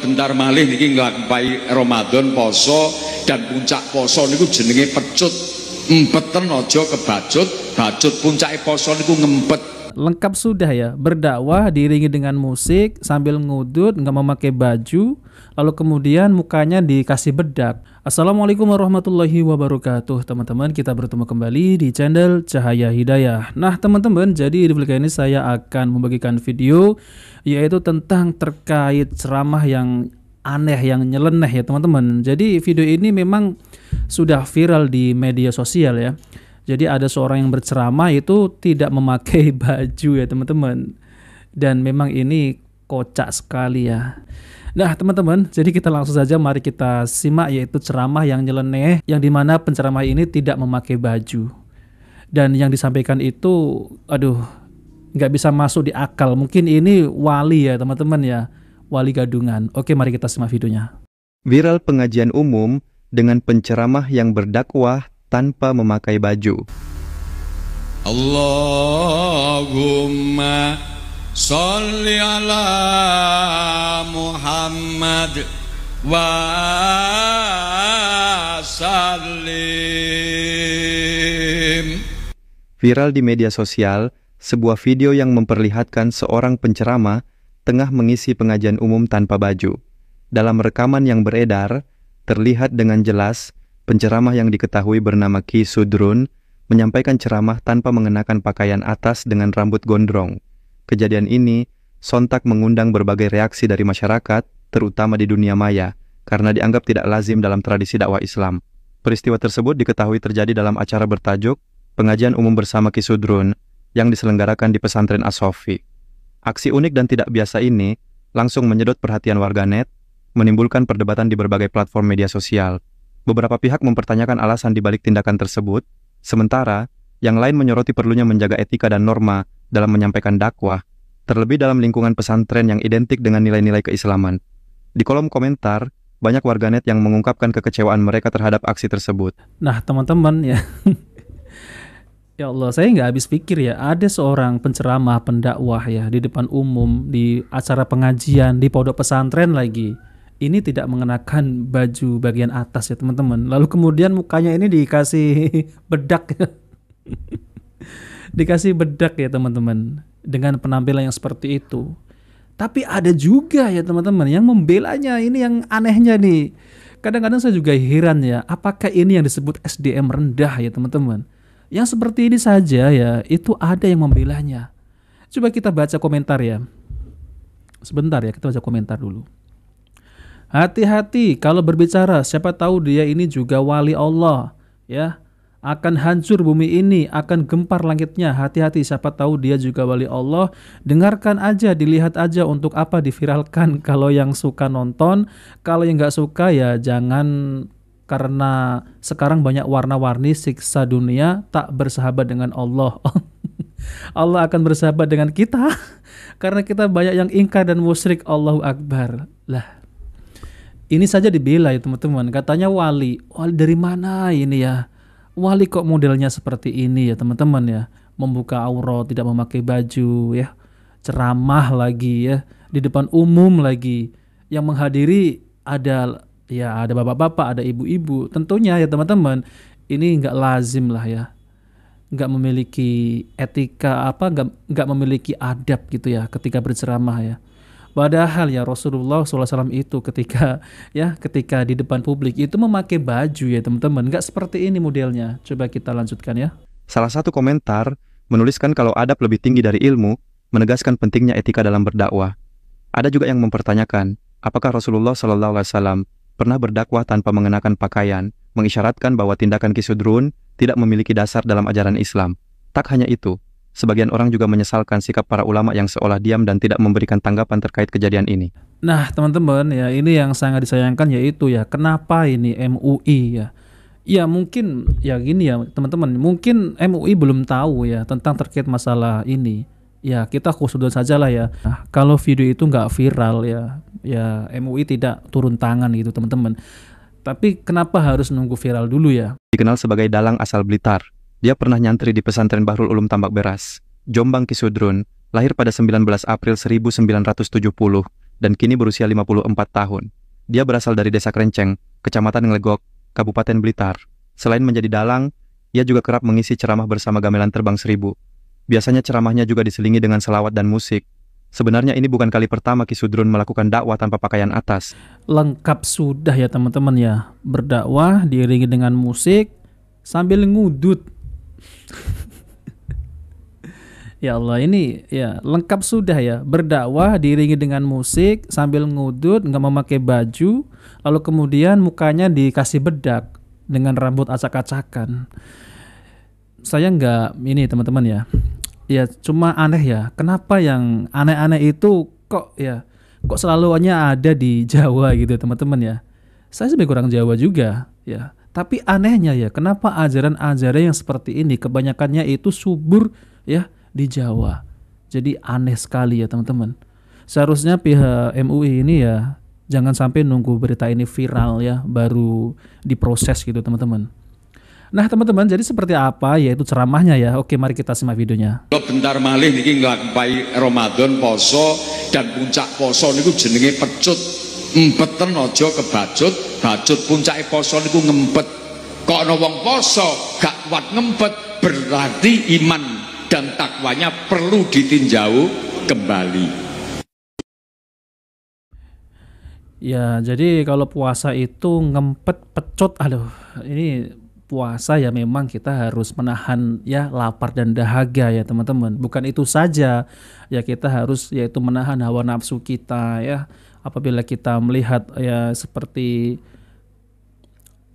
bentar malih niki nglampahi Ramadan poso dan puncak poso niku jenenge pecut. Empeten aja kebacut, bacut puncake poso niku ngempet. Lengkap sudah ya, berdakwah diiringi dengan musik sambil ngudut, nggak memakai baju, lalu kemudian mukanya dikasih bedak. Assalamualaikum warahmatullahi wabarakatuh. Teman-teman, kita bertemu kembali di channel Cahaya Hidayah. Nah teman-teman, jadi di video ini saya akan membagikan video yaitu tentang terkait ceramah yang aneh, yang nyeleneh ya teman-teman. Jadi video ini memang sudah viral di media sosial ya. Jadi ada seorang yang berceramah itu tidak memakai baju ya teman-teman. Dan memang ini kocak sekali ya. Nah teman-teman, jadi kita langsung saja mari kita simak yaitu ceramah yang nyeleneh, yang dimana penceramah ini tidak memakai baju. Dan yang disampaikan itu, aduh, nggak bisa masuk di akal. Mungkin ini wali ya teman-teman ya, wali gadungan. Oke, mari kita simak videonya. Viral pengajian umum dengan penceramah yang berdakwah tanpa memakai baju. Allahumma sholli ala Muhammad wa sallim. Viral di media sosial, sebuah video yang memperlihatkan seorang penceramah tengah mengisi pengajian umum tanpa baju. Dalam rekaman yang beredar, terlihat dengan jelas penceramah yang diketahui bernama Ki Sudrun menyampaikan ceramah tanpa mengenakan pakaian atas dengan rambut gondrong. Kejadian ini sontak mengundang berbagai reaksi dari masyarakat, terutama di dunia maya, karena dianggap tidak lazim dalam tradisi dakwah Islam. Peristiwa tersebut diketahui terjadi dalam acara bertajuk Pengajian Umum Bersama Ki Sudrun yang diselenggarakan di Pesantren As-Sofi. Aksi unik dan tidak biasa ini langsung menyedot perhatian warganet, menimbulkan perdebatan di berbagai platform media sosial. Beberapa pihak mempertanyakan alasan dibalik tindakan tersebut, sementara yang lain menyoroti perlunya menjaga etika dan norma dalam menyampaikan dakwah, terlebih dalam lingkungan pesantren yang identik dengan nilai-nilai keislaman. Di kolom komentar, banyak warganet yang mengungkapkan kekecewaan mereka terhadap aksi tersebut. Nah teman-teman ya, ya Allah, saya nggak habis pikir ya, ada seorang penceramah, pendakwah ya, di depan umum, di acara pengajian, di pondok pesantren lagi. Ini tidak mengenakan baju bagian atas ya teman-teman. Lalu kemudian mukanya ini dikasih bedak. Dikasih bedak ya teman-teman. Dengan penampilan yang seperti itu. Tapi ada juga ya teman-teman yang membelanya. Ini yang anehnya nih. Kadang-kadang saya juga heran ya. Apakah ini yang disebut SDM rendah ya teman-teman. Yang seperti ini saja ya. Itu ada yang membelanya. Coba kita baca komentar ya. Sebentar ya, kita baca komentar dulu. Hati-hati kalau berbicara, siapa tahu dia ini juga wali Allah ya. Akan hancur bumi ini, akan gempar langitnya. Hati-hati, siapa tahu dia juga wali Allah. Dengarkan aja, dilihat aja, untuk apa diviralkan. Kalau yang suka nonton, kalau yang nggak suka ya jangan, karena sekarang banyak warna-warni siksa dunia tak bersahabat dengan Allah. Allah akan bersahabat dengan kita karena kita banyak yang ingkar dan musyrik. Allahu Akbar. Lah, ini saja dibela ya teman-teman. Katanya wali. Wali dari mana ini ya? Wali kok modelnya seperti ini ya teman-teman ya. Membuka aurat, tidak memakai baju ya. Ceramah lagi ya. Di depan umum lagi. Yang menghadiri ada ya, ada bapak-bapak, ada ibu-ibu. Tentunya ya teman-teman, ini nggak lazim lah ya. Nggak memiliki etika nggak memiliki adab gitu ya ketika berceramah ya. Padahal ya Rasulullah SAW itu ketika di depan publik itu memakai baju ya teman-teman. Nggak seperti ini modelnya. Coba kita lanjutkan ya. Salah satu komentar menuliskan kalau adab lebih tinggi dari ilmu, menegaskan pentingnya etika dalam berdakwah. Ada juga yang mempertanyakan, apakah Rasulullah SAW pernah berdakwah tanpa mengenakan pakaian, mengisyaratkan bahwa tindakan Ki Sudrun tidak memiliki dasar dalam ajaran Islam. Tak hanya itu, sebagian orang juga menyesalkan sikap para ulama yang seolah diam dan tidak memberikan tanggapan terkait kejadian ini. Nah teman-teman ya, ini yang sangat disayangkan yaitu ya, kenapa ini MUI ya. Ya mungkin ya gini ya teman-teman, mungkin MUI belum tahu ya tentang terkait masalah ini. Ya kita khusnudon saja lah ya. Nah, kalau video itu nggak viral ya MUI tidak turun tangan gitu teman-teman. Tapi kenapa harus nunggu viral dulu ya? Dikenal sebagai dalang asal Blitar. Dia pernah nyantri di pesantren Bahrul Ulum Tambak Beras, Jombang Ki Sudrun, lahir pada 19 April 1970 dan kini berusia 54 tahun. Dia berasal dari Desa Krenceng, Kecamatan Nglegok, Kabupaten Blitar. Selain menjadi dalang, ia juga kerap mengisi ceramah bersama Gamelan Terbang Seribu. Biasanya ceramahnya juga diselingi dengan selawat dan musik. Sebenarnya ini bukan kali pertama Ki Sudrun melakukan dakwah tanpa pakaian atas. Lengkap sudah ya teman-teman ya. Berdakwah diiringi dengan musik sambil ngudut. Ya Allah, ini ya lengkap sudah ya. Berdakwah diiringi dengan musik sambil ngudut, nggak memakai baju, lalu kemudian mukanya dikasih bedak dengan rambut acak-acakan. Saya nggak ini teman-teman ya. Ya cuma aneh ya. Kenapa yang aneh-aneh itu kok selalu hanya ada di Jawa gitu teman-teman ya. Saya sebagai orang Jawa juga ya. Tapi anehnya ya, kenapa ajaran-ajaran yang seperti ini kebanyakannya itu subur ya di Jawa. Jadi aneh sekali ya teman-teman. Seharusnya pihak MUI ini ya jangan sampai nunggu berita ini viral ya baru diproses gitu teman-teman. Nah teman-teman, jadi seperti apa yaitu ceramahnya ya. Oke, mari kita simak videonya. Bentar malih niki nglampahi Ramadan poso dan puncak poso niku jenenge pecut. Empeten aja kebacut, bacut puncake poso niku ngempet. Kok ana wong poso gak kuat ngempet, berarti iman dan takwanya perlu ditinjau kembali. Ya, jadi kalau puasa itu ngempet pecut, aduh, ini puasa ya memang kita harus menahan ya lapar dan dahaga ya teman-teman. Bukan itu saja, ya kita harus yaitu menahan hawa nafsu kita ya. Apabila kita melihat ya seperti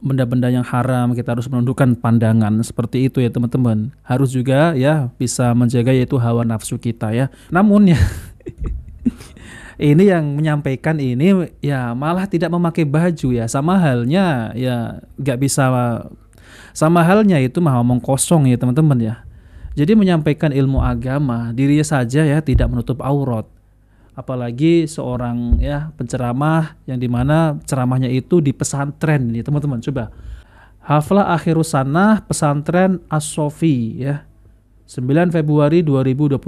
benda-benda yang haram, kita harus menundukkan pandangan seperti itu ya teman-teman. Harus juga ya bisa menjaga yaitu hawa nafsu kita ya. Namun ya ini yang menyampaikan ini ya malah tidak memakai baju ya. Sama halnya ya sama halnya itu mah ngomong kosong ya teman-teman ya. Jadi menyampaikan ilmu agama dirinya saja ya tidak menutup aurat. Apalagi seorang ya penceramah yang dimana ceramahnya itu di pesantren nih teman-teman. Coba Haflah Akhirus Sanah Pesantren As-Sofi ya 9 Februari 2025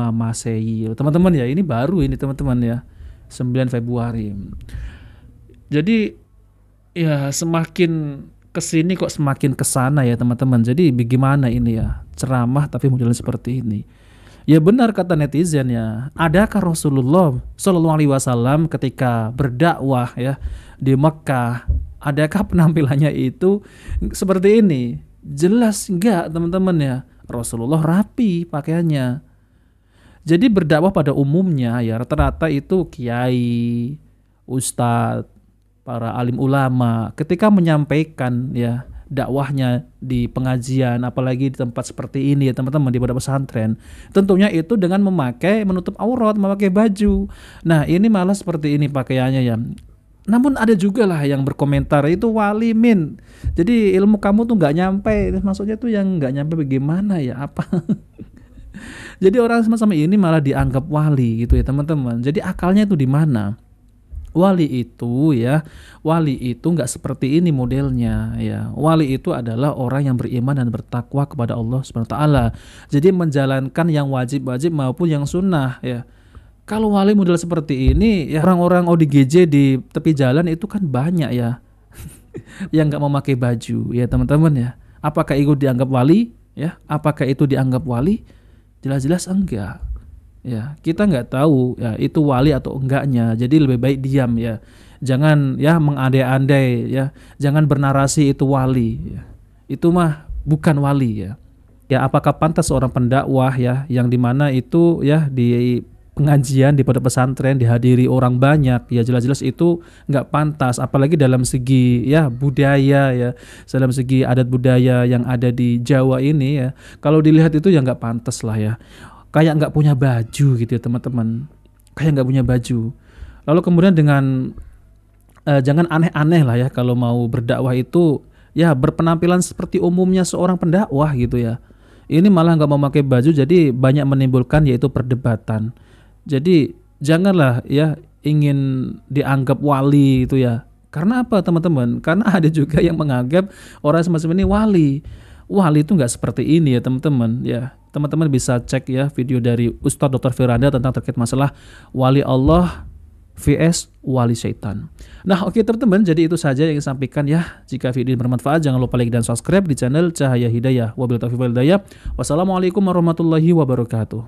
Masehi. Teman-teman ya, ini baru ini teman-teman ya 9 Februari. Jadi ya semakin kesini kok semakin kesana ya teman-teman. Jadi bagaimana ini ya ceramah tapi modelnya seperti ini. Ya benar kata netizen ya. Adakah Rasulullah Shallallahu Alaihi Wasallam ketika berdakwah ya di Mekah, adakah penampilannya itu seperti ini? Jelas enggak teman-teman ya. Rasulullah rapi pakaiannya. Jadi berdakwah pada umumnya ya rata-rata itu kiai, ustadz, para alim ulama ketika menyampaikan ya dakwahnya di pengajian, apalagi di tempat seperti ini ya teman-teman di pondok pesantren, tentunya itu dengan menutup aurat, memakai baju. Nah ini malah seperti ini pakaiannya ya. Namun ada juga lah yang berkomentar itu wali min, jadi ilmu kamu tuh nggak nyampe. Maksudnya tuh yang nggak nyampe bagaimana ya apa? Jadi orang semacam ini malah dianggap wali gitu ya teman-teman. Jadi akalnya itu di mana? Wali itu nggak seperti ini modelnya ya. Wali itu adalah orang yang beriman dan bertakwa kepada Allah Subhanahu wa taala. Jadi menjalankan yang wajib-wajib maupun yang sunnah ya. Kalau wali model seperti ini ya orang-orang ODGJ di tepi jalan itu kan banyak ya yang nggak memakai baju ya teman-teman ya. Apakah itu dianggap wali ya? Apakah itu dianggap wali? Jelas-jelas enggak. Ya, kita nggak tahu ya itu wali atau enggaknya. Jadi lebih baik diam ya. Jangan ya mengandai-andai ya. Jangan bernarasi itu wali ya. Itu mah bukan wali ya. Ya apakah pantas seorang pendakwah ya yang dimana itu ya di pengajian di pondok pesantren dihadiri orang banyak ya jelas-jelas itu nggak pantas, apalagi dalam segi ya budaya ya, dalam segi adat budaya yang ada di Jawa ini ya. Kalau dilihat itu ya nggak pantas lah ya. Kayak nggak punya baju gitu ya teman-teman, kayak nggak punya baju. Lalu kemudian dengan jangan aneh-aneh lah ya kalau mau berdakwah itu ya berpenampilan seperti umumnya seorang pendakwah gitu ya. Ini malah nggak memakai baju, jadi banyak menimbulkan yaitu perdebatan. Jadi janganlah ya ingin dianggap wali itu ya. Karena apa teman-teman? Karena ada juga yang menganggap orang semacam ini wali. Wali itu nggak seperti ini ya teman-teman ya. Teman-teman bisa cek ya video dari Ustadz Dr. Firanda tentang terkait masalah wali Allah vs wali syaitan. Nah, oke teman-teman, jadi itu saja yang saya sampaikan ya. Jika video ini bermanfaat, jangan lupa like dan subscribe di channel Cahaya Hidayah. Wabillahi taufiq wal hidayah. Wassalamualaikum warahmatullahi wabarakatuh.